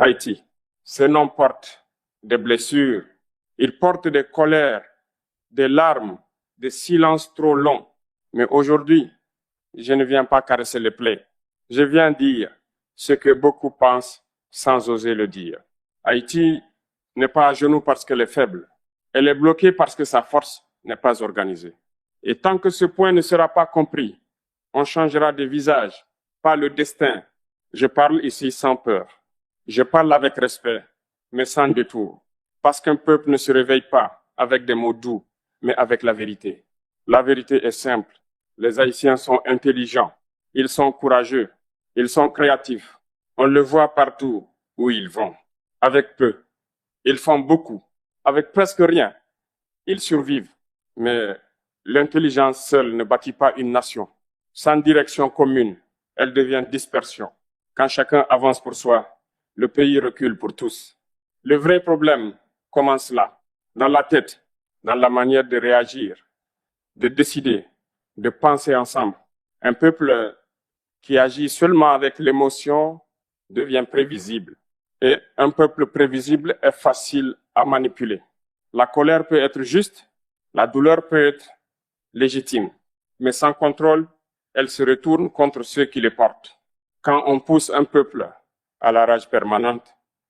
Haïti. Ces noms portent des blessures, ils portent des colères, des larmes, des silences trop longs. Mais aujourd'hui, je ne viens pas caresser les plaies. Je viens dire ce que beaucoup pensent sans oser le dire. Haïti n'est pas à genoux parce qu'elle est faible. Elle est bloquée parce que sa force n'est pas organisée. Et tant que ce point ne sera pas compris, on changera de visage, pas le destin. Je parle ici sans peur. Je parle avec respect, mais sans détour. Parce qu'un peuple ne se réveille pas avec des mots doux, mais avec la vérité. La vérité est simple. Les Haïtiens sont intelligents, ils sont courageux, ils sont créatifs. On le voit partout où ils vont. Avec peu, ils font beaucoup. Avec presque rien, ils survivent. Mais l'intelligence seule ne bâtit pas une nation. Sans direction commune, elle devient dispersion. Quand chacun avance pour soi, le pays recule pour tous. Le vrai problème commence là, dans la tête, dans la manière de réagir, de décider, de penser ensemble. Un peuple qui agit seulement avec l'émotion devient prévisible. Et un peuple prévisible est facile à manipuler. La colère peut être juste, la douleur peut être légitime, mais sans contrôle, elle se retourne contre ceux qui les portent. Quand on pousse un peuple à la rage permanente,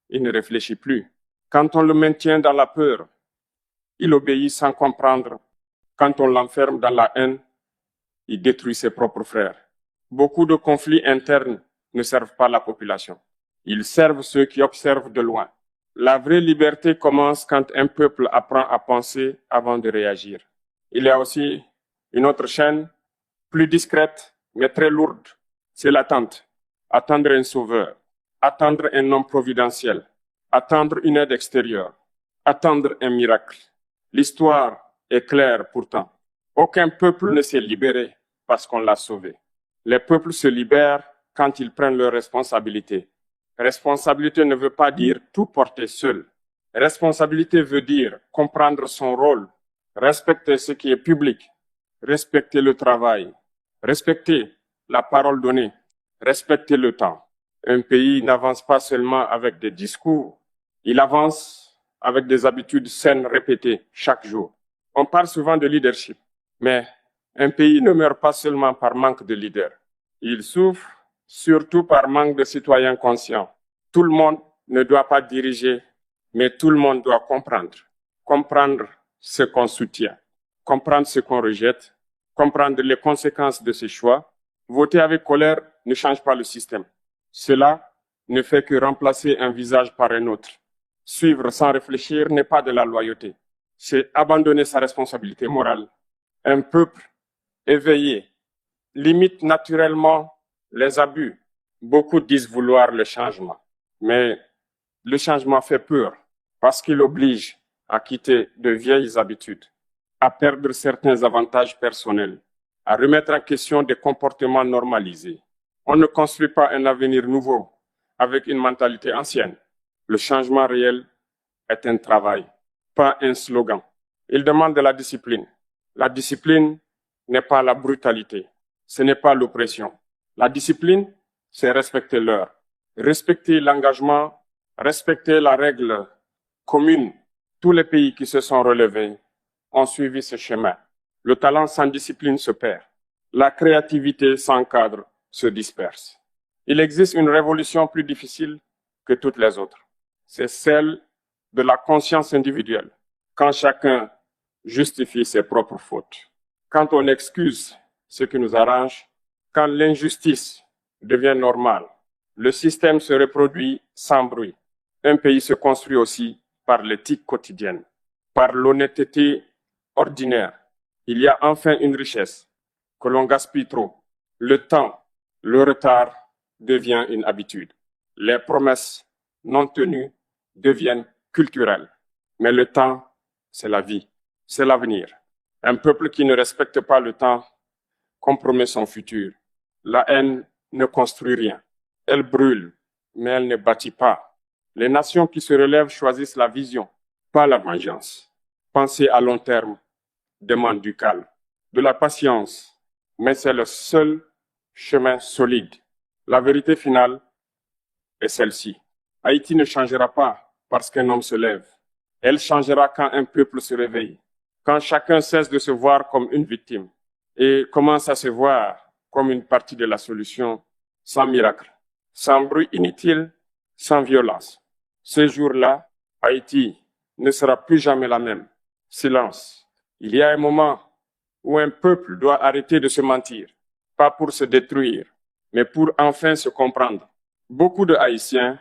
il ne réfléchit plus. Quand on le maintient dans la peur, il obéit sans comprendre. Quand on l'enferme dans la haine, il détruit ses propres frères. Beaucoup de conflits internes ne servent pas la population. Ils servent ceux qui observent de loin. La vraie liberté commence quand un peuple apprend à penser avant de réagir. Il y a aussi une autre chaîne, plus discrète, mais très lourde. C'est l'attente. Attendre un sauveur. Attendre un homme providentiel. Attendre une aide extérieure. Attendre un miracle. L'histoire est claire pourtant. Aucun peuple ne s'est libéré parce qu'on l'a sauvé. Les peuples se libèrent quand ils prennent leurs responsabilités. Responsabilité ne veut pas dire tout porter seul. Responsabilité veut dire comprendre son rôle, respecter ce qui est public, respecter le travail, respecter la parole donnée, respecter le temps. Un pays n'avance pas seulement avec des discours, il avance avec des habitudes saines répétées chaque jour. On parle souvent de leadership, mais un pays ne meurt pas seulement par manque de leaders. Il souffre surtout par manque de citoyens conscients. Tout le monde ne doit pas diriger, mais tout le monde doit comprendre. Comprendre ce qu'on soutient, comprendre ce qu'on rejette, comprendre les conséquences de ses choix. Voter avec colère ne change pas le système. Cela ne fait que remplacer un visage par un autre. Suivre sans réfléchir n'est pas de la loyauté. C'est abandonner sa responsabilité morale. Un peuple éveillé limite naturellement les abus. Beaucoup disent vouloir le changement, mais le changement fait peur parce qu'il oblige à quitter de vieilles habitudes, à perdre certains avantages personnels, à remettre en question des comportements normalisés. On ne construit pas un avenir nouveau avec une mentalité ancienne. Le changement réel est un travail, pas un slogan. Il demande de la discipline. La discipline n'est pas la brutalité, ce n'est pas l'oppression. La discipline, c'est respecter l'heure, respecter l'engagement, respecter la règle commune. Tous les pays qui se sont relevés ont suivi ce chemin. Le talent sans discipline se perd. La créativité sans cadre se disperse. Il existe une révolution plus difficile que toutes les autres. C'est celle de la conscience individuelle. Quand chacun justifie ses propres fautes, quand on excuse ce qui nous arrange, quand l'injustice devient normale, le système se reproduit sans bruit. Un pays se construit aussi par l'éthique quotidienne, par l'honnêteté ordinaire. Il y a enfin une richesse que l'on gaspille trop. Le temps, le retard devient une habitude. Les promesses non tenues deviennent culturelles. Mais le temps, c'est la vie, c'est l'avenir. Un peuple qui ne respecte pas le temps compromet son futur. La haine ne construit rien. Elle brûle, mais elle ne bâtit pas. Les nations qui se relèvent choisissent la vision, pas la vengeance. Penser à long terme demande du calme, de la patience, mais c'est le seul chemin solide. La vérité finale est celle-ci. Haïti ne changera pas parce qu'un homme se lève. Elle changera quand un peuple se réveille, quand chacun cesse de se voir comme une victime et commence à se voir comme une partie de la solution, sans miracle, sans bruit inutile, sans violence. Ce jour-là, Haïti ne sera plus jamais la même. Silence. Il y a un moment où un peuple doit arrêter de se mentir, pas pour se détruire, mais pour enfin se comprendre. Beaucoup de Haïtiens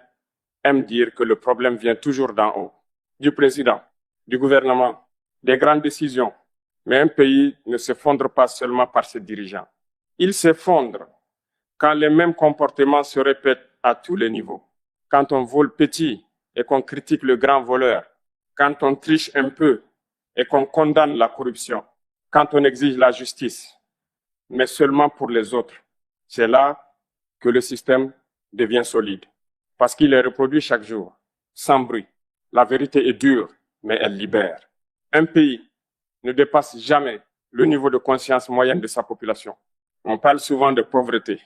aiment dire que le problème vient toujours d'en haut, du président, du gouvernement, des grandes décisions. Mais un pays ne s'effondre pas seulement par ses dirigeants. Il s'effondre quand les mêmes comportements se répètent à tous les niveaux. Quand on vole petit et qu'on critique le grand voleur, quand on triche un peu et qu'on condamne la corruption, quand on exige la justice, mais seulement pour les autres. C'est là que le système devient solide, parce qu'il est reproduit chaque jour, sans bruit. La vérité est dure, mais elle libère. Un pays ne dépasse jamais le niveau de conscience moyenne de sa population. On parle souvent de pauvreté,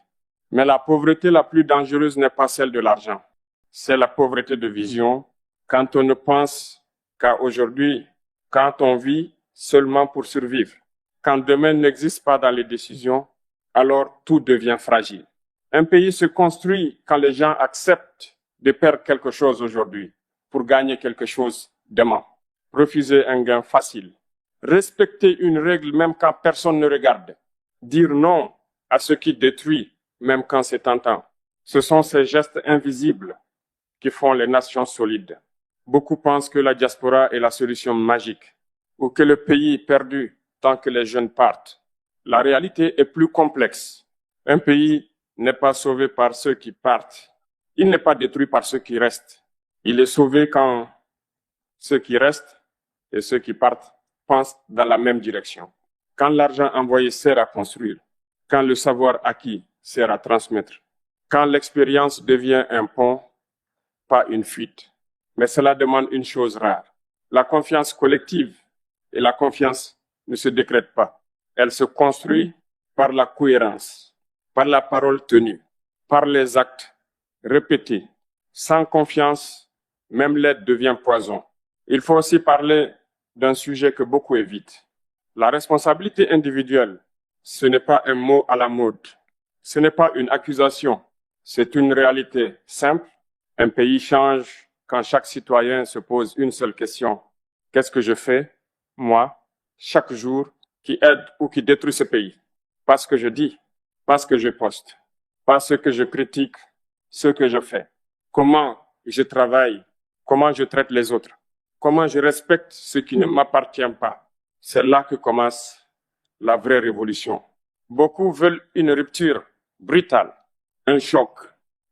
mais la pauvreté la plus dangereuse n'est pas celle de l'argent. C'est la pauvreté de vision, quand on ne pense qu'à aujourd'hui, quand on vit seulement pour survivre. Quand demain n'existe pas dans les décisions, alors tout devient fragile. Un pays se construit quand les gens acceptent de perdre quelque chose aujourd'hui pour gagner quelque chose demain. Refuser un gain facile. Respecter une règle même quand personne ne regarde. Dire non à ce qui détruit même quand c'est tentant. Ce sont ces gestes invisibles qui font les nations solides. Beaucoup pensent que la diaspora est la solution magique ou que le pays est perdu tant que les jeunes partent. La réalité est plus complexe. Un pays n'est pas sauvé par ceux qui partent. Il n'est pas détruit par ceux qui restent. Il est sauvé quand ceux qui restent et ceux qui partent pensent dans la même direction. Quand l'argent envoyé sert à construire, quand le savoir acquis sert à transmettre, quand l'expérience devient un pont, pas une fuite. Mais cela demande une chose rare, la confiance collective. Et la confiance ne se décrète pas. Elle se construit par la cohérence, par la parole tenue, par les actes répétés. Sans confiance, même l'aide devient poison. Il faut aussi parler d'un sujet que beaucoup évitent. La responsabilité individuelle, ce n'est pas un mot à la mode. Ce n'est pas une accusation. C'est une réalité simple. Un pays change quand chaque citoyen se pose une seule question. Qu'est-ce que je fais, moi, chaque jour, qui aide ou qui détruit ce pays? Pas ce que je dis, pas ce que je poste, pas ce que je critique, ce que je fais. Comment je travaille, comment je traite les autres, comment je respecte ce qui ne m'appartient pas. C'est là que commence la vraie révolution. Beaucoup veulent une rupture brutale, un choc,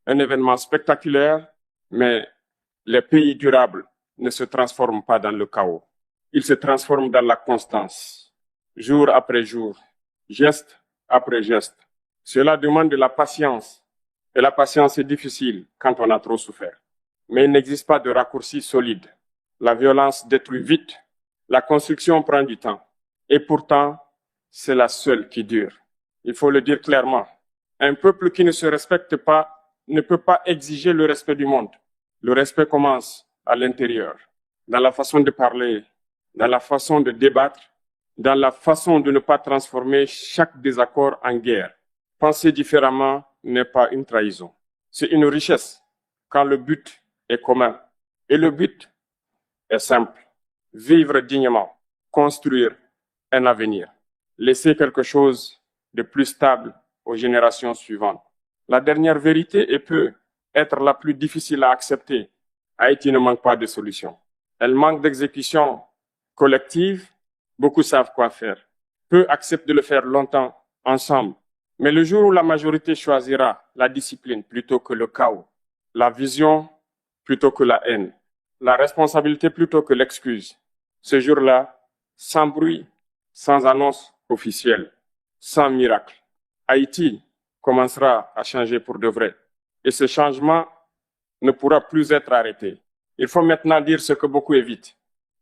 un événement spectaculaire, mais les pays durables ne se transforment pas dans le chaos. Ils se transforment dans la constance, jour après jour, geste après geste. Cela demande de la patience, et la patience est difficile quand on a trop souffert. Mais il n'existe pas de raccourci solide. La violence détruit vite, la construction prend du temps, et pourtant, c'est la seule qui dure. Il faut le dire clairement. Un peuple qui ne se respecte pas ne peut pas exiger le respect du monde. Le respect commence à l'intérieur, dans la façon de parler, dans la façon de débattre, dans la façon de ne pas transformer chaque désaccord en guerre. Penser différemment n'est pas une trahison. C'est une richesse quand le but est commun. Et le but est simple. Vivre dignement, construire un avenir, laisser quelque chose de plus stable aux générations suivantes. La dernière vérité peut être la plus difficile à accepter. Haïti ne manque pas de solutions. Elle manque d'exécution collective. Beaucoup savent quoi faire. Peu acceptent de le faire longtemps ensemble. Mais le jour où la majorité choisira la discipline plutôt que le chaos, la vision plutôt que la haine, la responsabilité plutôt que l'excuse, ce jour-là, sans bruit, sans annonce officielle, sans miracle, Haïti commencera à changer pour de vrai. Et ce changement ne pourra plus être arrêté. Il faut maintenant dire ce que beaucoup évitent.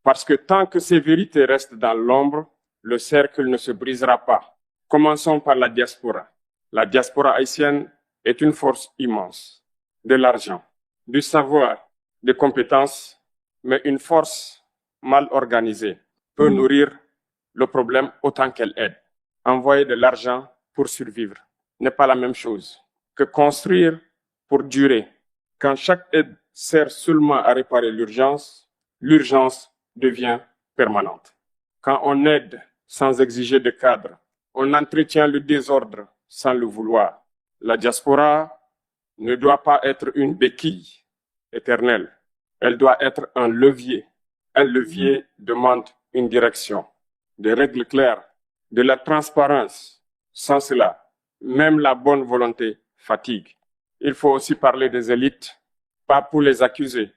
Parce que tant que ces vérités restent dans l'ombre, le cercle ne se brisera pas. Commençons par la diaspora. La diaspora haïtienne est une force immense. De l'argent, du savoir, des compétences, mais une force mal organisée peut nourrir le problème autant qu'elle aide. Envoyer de l'argent pour survivre n'est pas la même chose que construire pour durer. Quand chaque aide sert seulement à réparer l'urgence, l'urgence devient permanente. Quand on aide sans exiger de cadre, on entretient le désordre sans le vouloir. La diaspora ne doit pas être une béquille éternelle. Elle doit être un levier. Un levier demande une direction, des règles claires, de la transparence. Sans cela, même la bonne volonté fatigue. Il faut aussi parler des élites, pas pour les accuser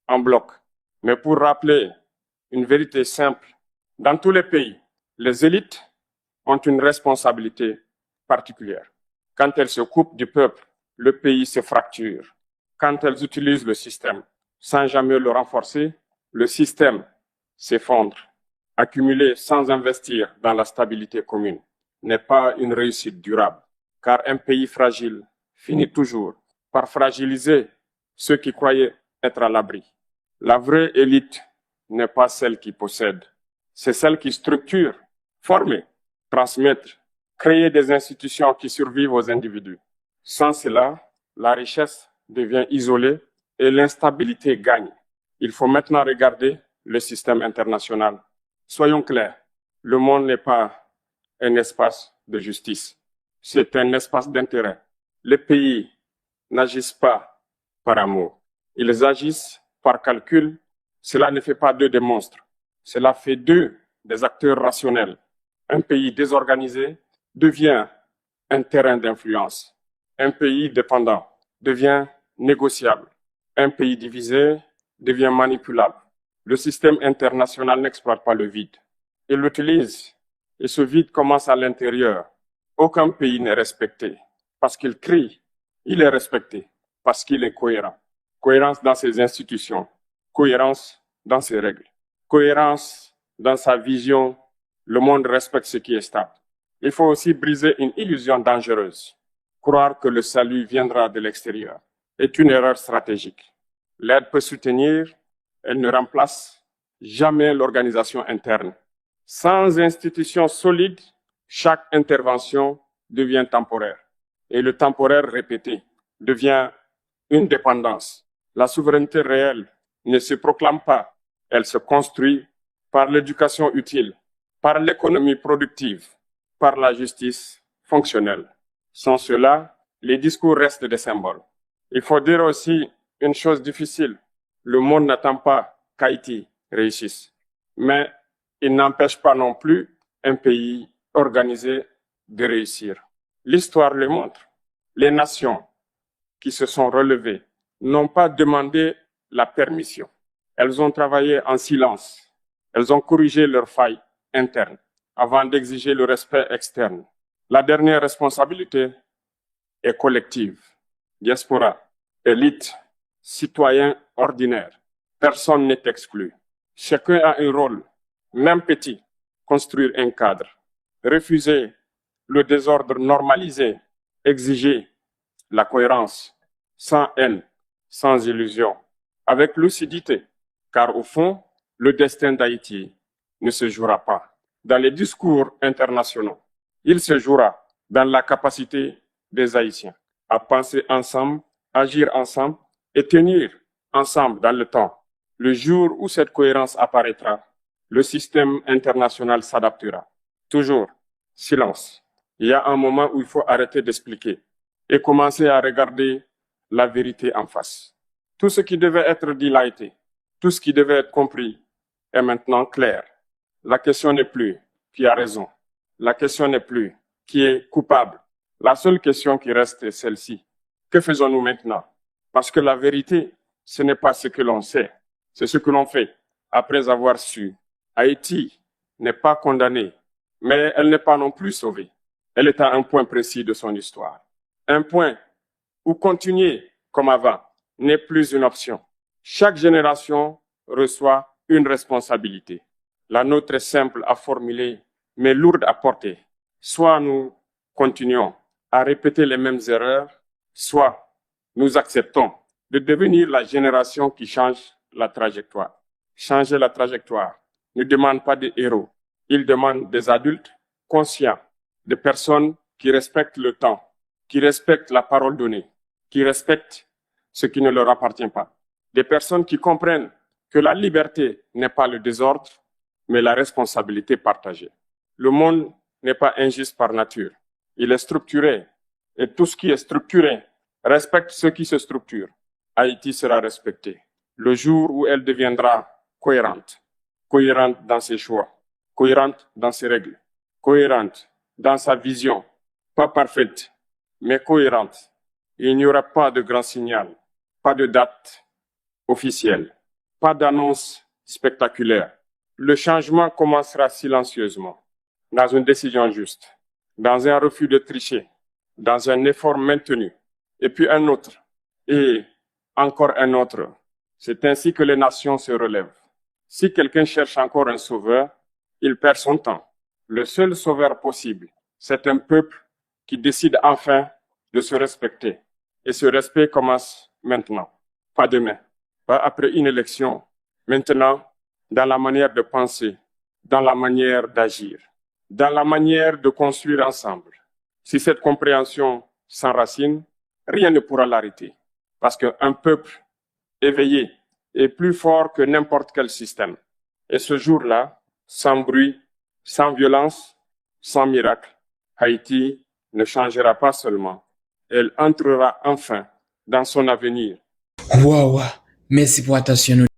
en bloc, mais pour rappeler une vérité simple. Dans tous les pays, les élites ont une responsabilité particulière. Quand elles se coupent du peuple, le pays se fracture. Quand elles utilisent le système sans jamais le renforcer, le système s'effondre. Accumuler sans investir dans la stabilité commune n'est pas une réussite durable, car un pays fragile finit toujours par fragiliser ceux qui croyaient être à l'abri. La vraie élite n'est pas celle qui possède, c'est celle qui structure, forme, transmettre, créer des institutions qui survivent aux individus. Sans cela, la richesse devient isolée et l'instabilité gagne. Il faut maintenant regarder le système international. Soyons clairs, le monde n'est pas un espace de justice, c'est un espace d'intérêt. Les pays n'agissent pas par amour, ils agissent par calcul. Cela ne fait pas d'eux des monstres, cela fait d'eux des acteurs rationnels. Un pays désorganisé devient un terrain d'influence. Un pays dépendant devient négociable. Un pays divisé devient manipulable. Le système international n'exploite pas le vide. Il l'utilise et ce vide commence à l'intérieur. Aucun pays n'est respecté parce qu'il crie. Il est respecté parce qu'il est cohérent. Cohérence dans ses institutions, cohérence dans ses règles, cohérence dans sa vision. Le monde respecte ce qui est stable. Il faut aussi briser une illusion dangereuse. Croire que le salut viendra de l'extérieur est une erreur stratégique. L'aide peut soutenir, elle ne remplace jamais l'organisation interne. Sans institutions solides, chaque intervention devient temporaire. Et le temporaire répété devient une dépendance. La souveraineté réelle ne se proclame pas, elle se construit par l'éducation utile, par l'économie productive, par la justice fonctionnelle. Sans cela, les discours restent des symboles. Il faut dire aussi une chose difficile. Le monde n'attend pas qu'Haïti réussisse. Mais il n'empêche pas non plus un pays organisé de réussir. L'histoire le montre. Les nations qui se sont relevées n'ont pas demandé la permission. Elles ont travaillé en silence. Elles ont corrigé leurs failles internes avant d'exiger le respect externe. La dernière responsabilité est collective. Diaspora, élite, citoyens ordinaires. Personne n'est exclu. Chacun a un rôle, même petit, construire un cadre, refuser le désordre normalisé, exiger la cohérence, sans haine, sans illusion, avec lucidité, car au fond, le destin d'Haïti ne se jouera pas dans les discours internationaux. Il se jouera dans la capacité des Haïtiens à penser ensemble, agir ensemble et tenir ensemble dans le temps. Le jour où cette cohérence apparaîtra, le système international s'adaptera. Toujours, silence. Il y a un moment où il faut arrêter d'expliquer et commencer à regarder la vérité en face. Tout ce qui devait être dit l'a été. Tout ce qui devait être compris est maintenant clair. La question n'est plus qui a raison. La question n'est plus qui est coupable. La seule question qui reste est celle-ci. Que faisons-nous maintenant? Parce que la vérité, ce n'est pas ce que l'on sait, c'est ce que l'on fait après avoir su. Haïti n'est pas condamnée, mais elle n'est pas non plus sauvée. Elle est à un point précis de son histoire. Un point où continuer comme avant n'est plus une option. Chaque génération reçoit une responsabilité. La nôtre est simple à formuler, mais lourde à porter. Soit nous continuons à répéter les mêmes erreurs, soit nous acceptons de devenir la génération qui change la trajectoire. Changer la trajectoire ne demande pas des héros. Il demande des adultes conscients, des personnes qui respectent le temps, qui respectent la parole donnée, qui respectent ce qui ne leur appartient pas. Des personnes qui comprennent que la liberté n'est pas le désordre, mais la responsabilité partagée. Le monde n'est pas injuste par nature. Il est structuré. Et tout ce qui est structuré respecte ce qui se structure. Haïti sera respectée le jour où elle deviendra cohérente. Cohérente dans ses choix, cohérente dans ses règles, cohérente dans sa vision. Pas parfaite, mais cohérente. Il n'y aura pas de grand signal, pas de date officielle, pas d'annonce spectaculaire. Le changement commencera silencieusement, dans une décision juste, dans un refus de tricher, dans un effort maintenu, et puis un autre, et encore un autre. C'est ainsi que les nations se relèvent. Si quelqu'un cherche encore un sauveur, il perd son temps. Le seul sauveur possible, c'est un peuple qui décide enfin de se respecter. Et ce respect commence maintenant, pas demain, pas après une élection. Maintenant, dans la manière de penser, dans la manière d'agir, dans la manière de construire ensemble. Si cette compréhension s'enracine, rien ne pourra l'arrêter. Parce qu'un peuple éveillé est plus fort que n'importe quel système. Et ce jour-là, sans bruit, sans violence, sans miracle, Haïti ne changera pas seulement, elle entrera enfin dans son avenir. Wow, merci pour attention.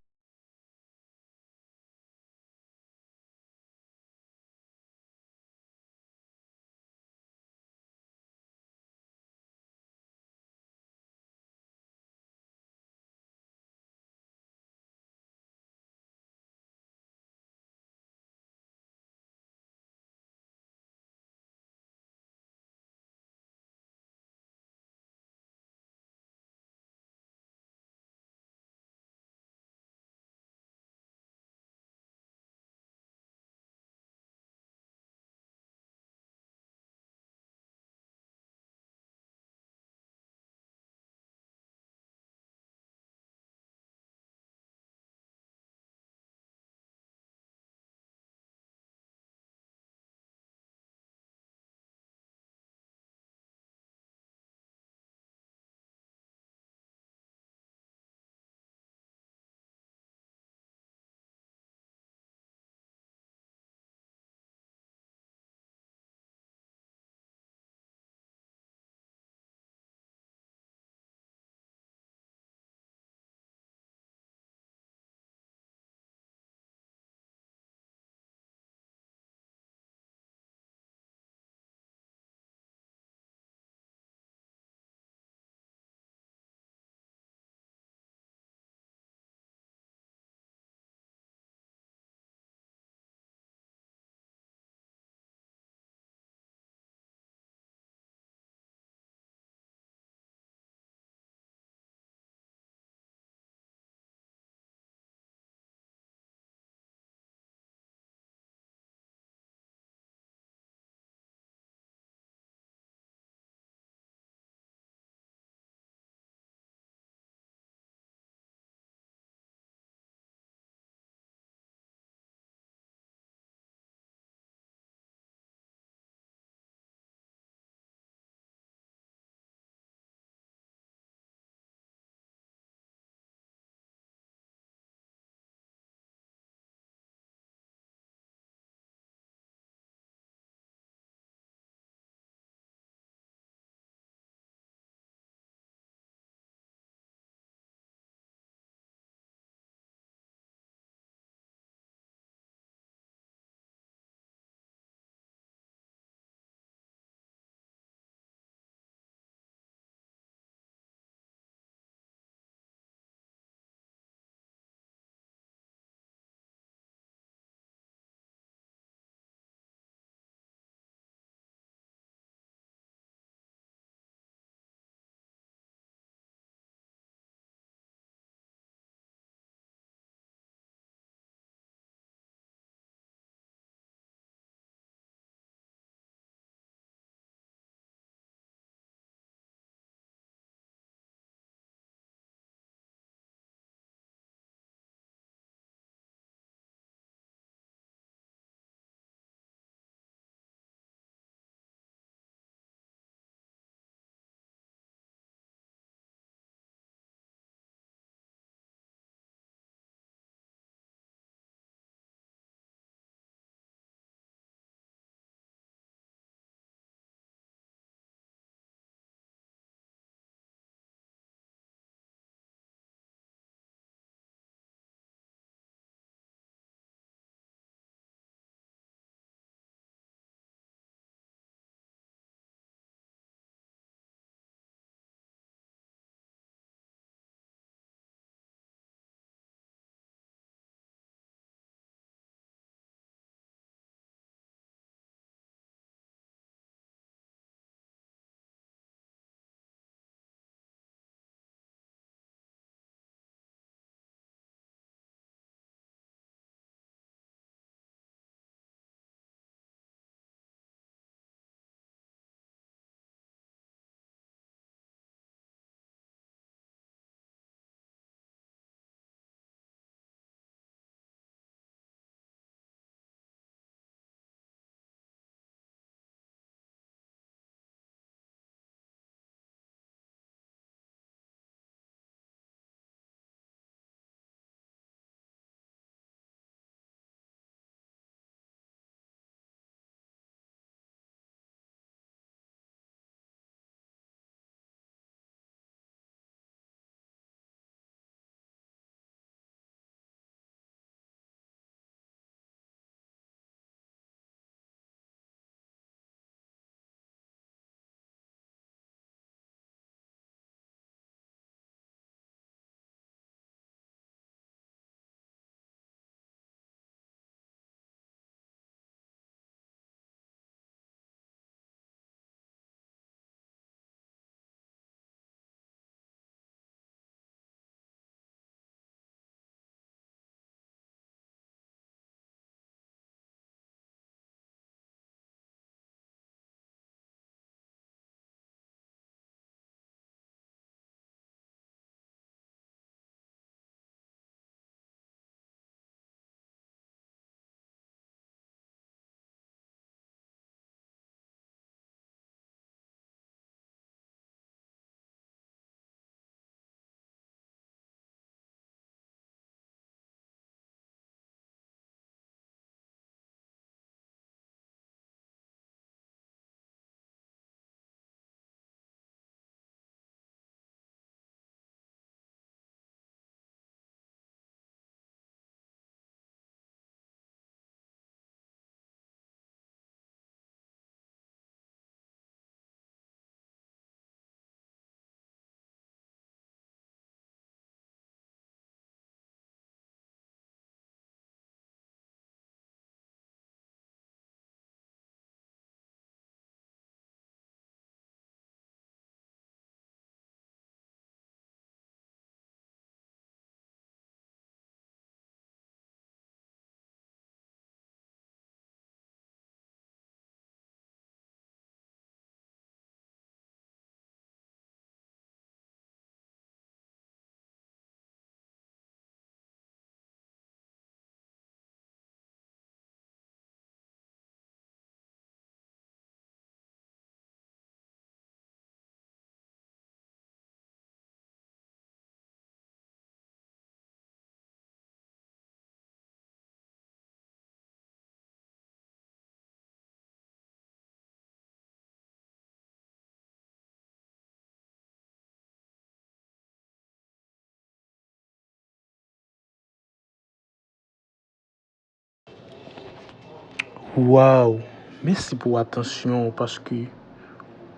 Waouh, merci pour l'attention parce que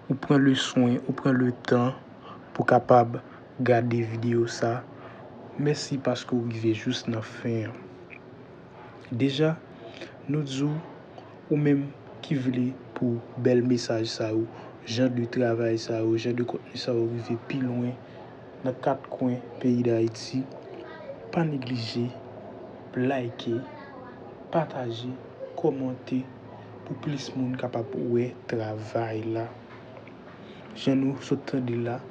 vous prenez le soin, vous prenez le temps pour capable garder vidéo ça. Merci parce que vous vivez juste dans la fin. Déjà, nous disons ou même qui voulait pour bel message ça ou genre de travail ça ou genre de contenu ça ou vivre plus loin dans quatre coins pays d'Haïti, pas négliger, liker, partager, commenter pour plus de monde capable ouais travail là. Jean nous sortant de là,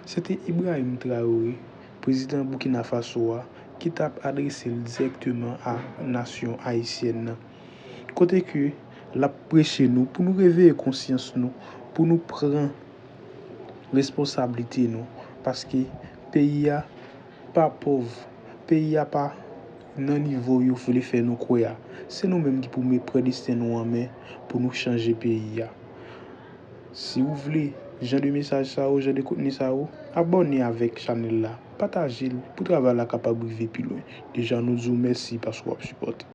c'était Ibrahim Traoré, président Burkina Faso, qui t'a adressé directement à la nation haïtienne. Côté que la prêcher nous pour nous réveiller conscience nous, pour nous prendre responsabilité nous parce que pays a pas pauvre, pays a pas dans niveau où faut faire nous croire. C'est nous mêmes qui pour me prédestiner nous en main pour nous changer pays a. Si vous voulez genre de message ça ou genre de contenu ça ou abonnez avec channel là, partagez pour travailler là capable de vivre plus loin. Déjà nous vous merci parce que vous supportez.